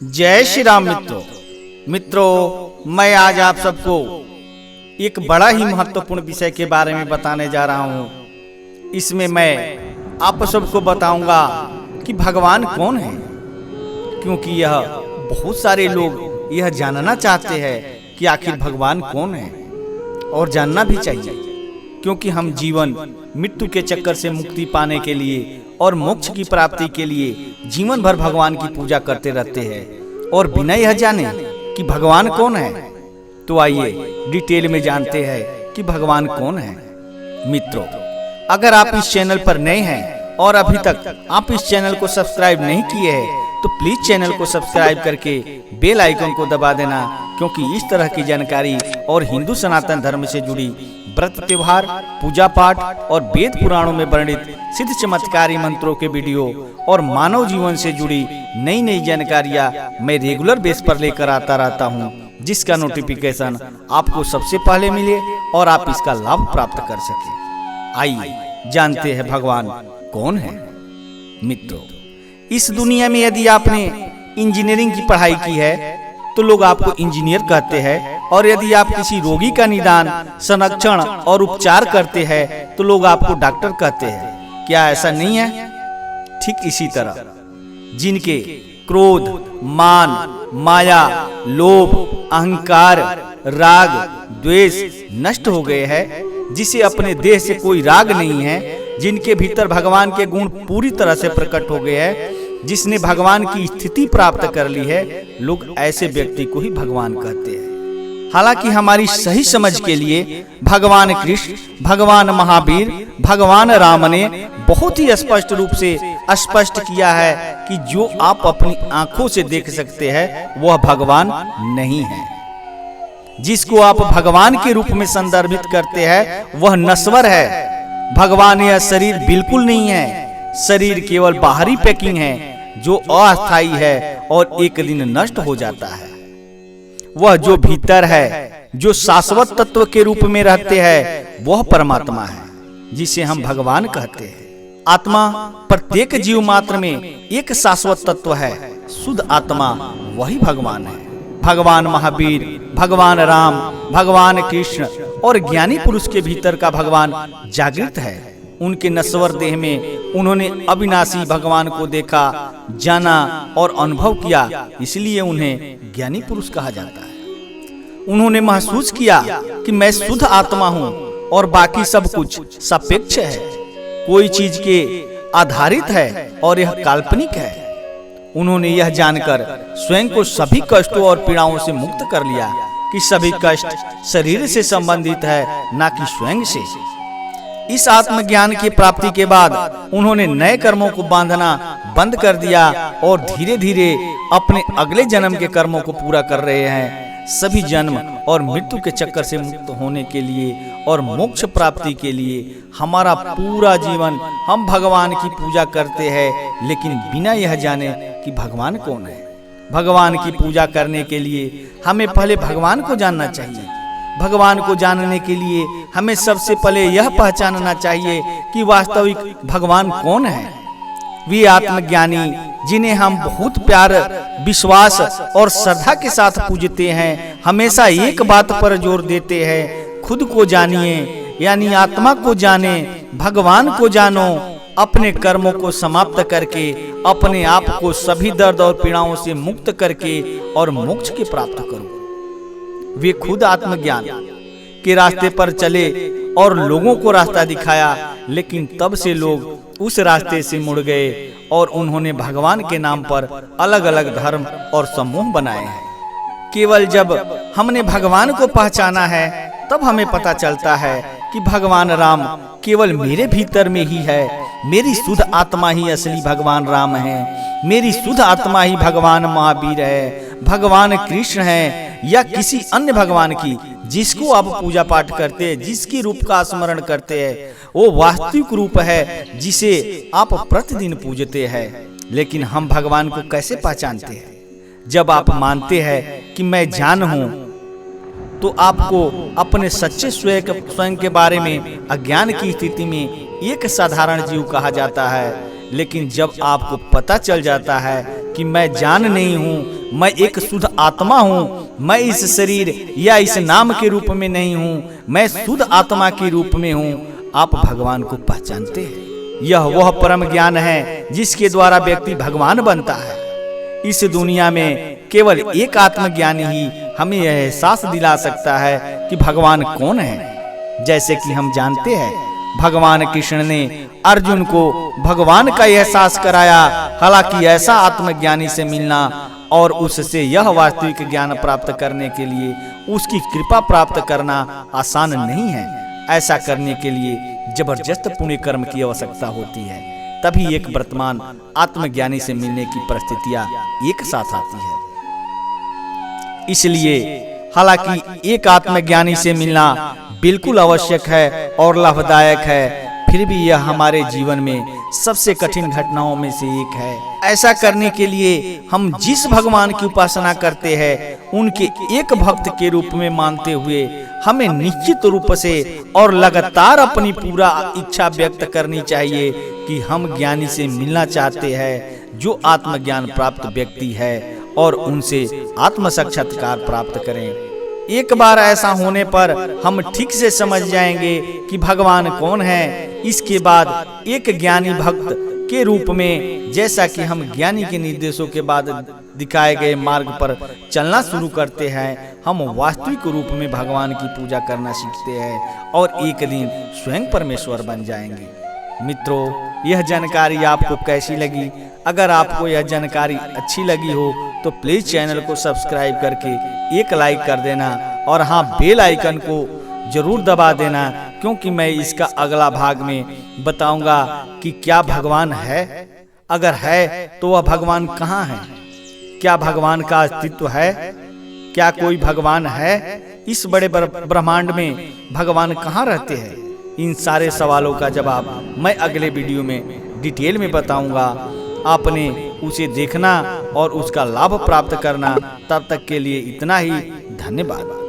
जय श्री राम मित्रों, मैं आज आप सबको एक बड़ा ही महत्वपूर्ण विषय के बारे में बताने जा रहा हूँ। इसमें मैं आप सबको बताऊंगा कि भगवान कौन है, क्योंकि यह बहुत सारे लोग यह जानना चाहते हैं कि आखिर भगवान कौन है, और जानना भी चाहिए, क्योंकि हम जीवन मृत्यु के चक्कर से मुक्ति पाने के लिए और मोक्ष की प्राप्ति के लिए जीवन भर भगवान की पूजा करते रहते हैं। और बिना यह जाने कि भगवान कौन है, तो आइए डिटेल में जानते हैं कि भगवान कौन है। मित्रों, अगर आप इस चैनल पर नए हैं और अभी तक आप इस चैनल को सब्सक्राइब नहीं किए हैं, तो प्लीज चैनल को सब्सक्राइब करके बेल आइकन को दबा देना, क्योंकि इस तरह की जानकारी और हिंदू सनातन धर्म से जुड़ी व्रत त्योहार, पूजा पाठ और वेद पुराणों में वर्णित सिद्ध चमत्कारी मंत्रों के वीडियो और मानव जीवन से जुड़ी नई नई जानकारियां मैं रेगुलर बेस पर लेकर आता रहता हूं, जिसका नोटिफिकेशन आपको सबसे पहले मिले और आप इसका लाभ प्राप्त कर सके। आइए जानते हैं भगवान कौन है। मित्रों, इस दुनिया में यदि आपने इंजीनियरिंग की पढ़ाई की है तो लोग आपको इंजीनियर कहते हैं, और यदि आप किसी रोगी का निदान, संरक्षण और उपचार करते हैं तो लोग आपको डॉक्टर कहते हैं। क्या ऐसा नहीं है? ठीक इसी तरह जिनके क्रोध, मान, माया, लोभ, अहंकार, राग, द्वेष नष्ट हो गए हैं, जिसे अपने देह से कोई राग नहीं है, जिनके भीतर भगवान के गुण पूरी तरह से प्रकट हो गए हैं, जिसने भगवान की स्थिति प्राप्त कर ली है, लोग ऐसे व्यक्ति को ही भगवान कहते हैं। हालांकि हमारी सही समझ के लिए भगवान कृष्ण, भगवान महावीर, भगवान राम ने बहुत ही स्पष्ट रूप से स्पष्ट किया है कि जो आप अपनी आंखों से देख सकते हैं वह भगवान नहीं है। जिसको आप भगवान के रूप में संदर्भित करते हैं वह नश्वर है। भगवान यह शरीर बिल्कुल नहीं है। शरीर केवल बाहरी पैकिंग है जो अस्थायी है और एक दिन नष्ट हो जाता है। वह जो भीतर है, जो शाश्वत तत्व के रूप में रहते हैं, वह परमात्मा है, जिसे हम भगवान कहते हैं। आत्मा प्रत्येक जीव मात्र में एक शाश्वत तत्व है। शुद्ध आत्मा वही भगवान है। भगवान महावीर, भगवान राम, भगवान कृष्ण और ज्ञानी पुरुष के भीतर का भगवान जागृत है। उनके नश्वर देह में उन्होंने अविनाशी भगवान को देखा, जाना और अनुभव किया, इसलिए उन्हें ज्ञानी पुरुष कहा जाता है। उन्होंने महसूस किया कि मैं शुद्ध आत्मा हूँ और बाकी सब कुछ सापेक्ष है, कोई चीज के आधारित है और यह काल्पनिक है। उन्होंने यह जानकर स्वयं को सभी कष्टों और पीड़ाओं से मुक्त कर लिया कि सभी कष्ट शरीर से संबंधित है, न कि स्वयं से। इस आत्मज्ञान की प्राप्ति के बाद उन्होंने नए कर्मों को बांधना बंद कर दिया और धीरे धीरे अपने अगले जन्म के कर्मों को पूरा कर रहे हैं। सभी जन्म और मृत्यु के चक्कर से मुक्त होने के लिए और मोक्ष प्राप्ति के लिए हमारा पूरा जीवन हम भगवान की पूजा करते हैं, लेकिन बिना यह जाने कि भगवान कौन है। भगवान की पूजा करने के लिए हमें पहले भगवान को जानना चाहिए। भगवान को जानने के लिए हमें सबसे पहले यह पहचानना चाहिए कि वास्तविक भगवान कौन है। वे आत्मज्ञानी, जिन्हें हम बहुत प्यार, विश्वास और श्रद्धा के साथ पूजते हैं, हमेशा एक बात पर जोर देते हैं, खुद को जानिए, यानी आत्मा को जाने, भगवान को जानो, अपने कर्मों को समाप्त करके अपने आप को सभी दर्द और पीड़ाओं से मुक्त करके और मोक्ष के प्राप्त करो। वे खुद आत्मज्ञान के रास्ते पर चले और लोगों को रास्ता दिखाया, लेकिन तब से लोग उस रास्ते से मुड़ गए और उन्होंने भगवान के नाम पर अलग अलग धर्म और समूह बनाए हैं। केवल जब हमने भगवान को पहचाना है तब हमें पता चलता है कि भगवान राम केवल मेरे भीतर में ही है। मेरी शुद्ध आत्मा ही असली भगवान राम है। मेरी शुद्ध आत्मा ही भगवान महावीर है, भगवान कृष्ण है, या किसी अन्य भगवान की जिसको आप पूजा पाठ करते हैं, जिसकी रूप का स्मरण करते हैं, वो वास्तविक रूप है जिसे आप प्रतिदिन पूजते हैं। लेकिन हम भगवान को कैसे पहचानते हैं? जब आप मानते हैं कि मैं जान हूँ, तो आपको अपने सच्चे स्वयं के बारे में अज्ञान की स्थिति में एक साधारण जीव कहा जाता है। लेकिन जब आपको पता चल जाता है कि मैं जान नहीं हूँ, मैं एक शुद्ध आत्मा हूँ, मैं इस शरीर या इस नाम के रूप में नहीं हूँ, मैं शुद्ध आत्मा के रूप में हूँ। आप भगवान को पहचानते हैं। यह वह परम ज्ञान है जिसके द्वारा व्यक्ति भगवान बनता है। इस दुनिया में केवल एक आत्मज्ञानी ही हमें यह एहसास दिला सकता है कि भगवान कौन है। जैसे कि हम जानते हैं, भगवान कृष्ण ने अर्जुन को भगवान का एहसास कराया। हालांकि ऐसा आत्मज्ञानी से मिलना और उससे यह वास्तविक ज्ञान प्राप्त करने के लिए उसकी कृपा प्राप्त करना आसान नहीं है। ऐसा करने के लिए जबरदस्त पुण्य कर्म की आवश्यकता होती है, तभी एक वर्तमान आत्मज्ञानी से मिलने की परिस्थितियां एक साथ आती है। इसलिए हालांकि एक आत्मज्ञानी से मिलना बिल्कुल आवश्यक है और लाभदायक है, फिर भी यह हमारे जीवन में सबसे कठिन घटनाओं में से एक है। ऐसा करने के लिए हम जिस भगवान की उपासना करते हैं उनके एक भक्त के रूप में मानते हुए हमें निश्चित रूप से और लगातार अपनी पूरा इच्छा व्यक्त करनी चाहिए कि हम ज्ञानी से मिलना चाहते हैं जो आत्मज्ञान प्राप्त व्यक्ति है और उनसे आत्म साक्षात्कार प्राप्त करें। एक बार ऐसा होने पर हम ठीक से समझ जाएंगे कि भगवान कौन है। इसके बाद एक ज्ञानी भक्त के रूप में जैसा कि हम ज्ञानी के निर्देशों के बाद दिखाए गए मार्ग पर चलना शुरू करते हैं, हम वास्तविक रूप में भगवान की पूजा करना सीखते हैं और एक दिन स्वयं परमेश्वर बन जाएंगे। मित्रों, यह जानकारी आपको कैसी लगी? अगर आपको यह जानकारी अच्छी लगी हो तो प्लीज चैनल को सब्सक्राइब करके एक लाइक कर देना और हाँ, बेल आइकन को जरूर दबा देना, क्योंकि मैं इसका अगला भाग में बताऊंगा कि क्या भगवान है, अगर है तो वह भगवान कहाँ है, क्या भगवान का अस्तित्व है, क्या कोई भगवान है, इस बड़े ब्रह्मांड में भगवान कहाँ रहते हैं। इन सारे सवालों का जवाब मैं अगले वीडियो में डिटेल में बताऊंगा। आपने उसे देखना और उसका लाभ प्राप्त करना। तब तक के लिए इतना ही। धन्यवाद।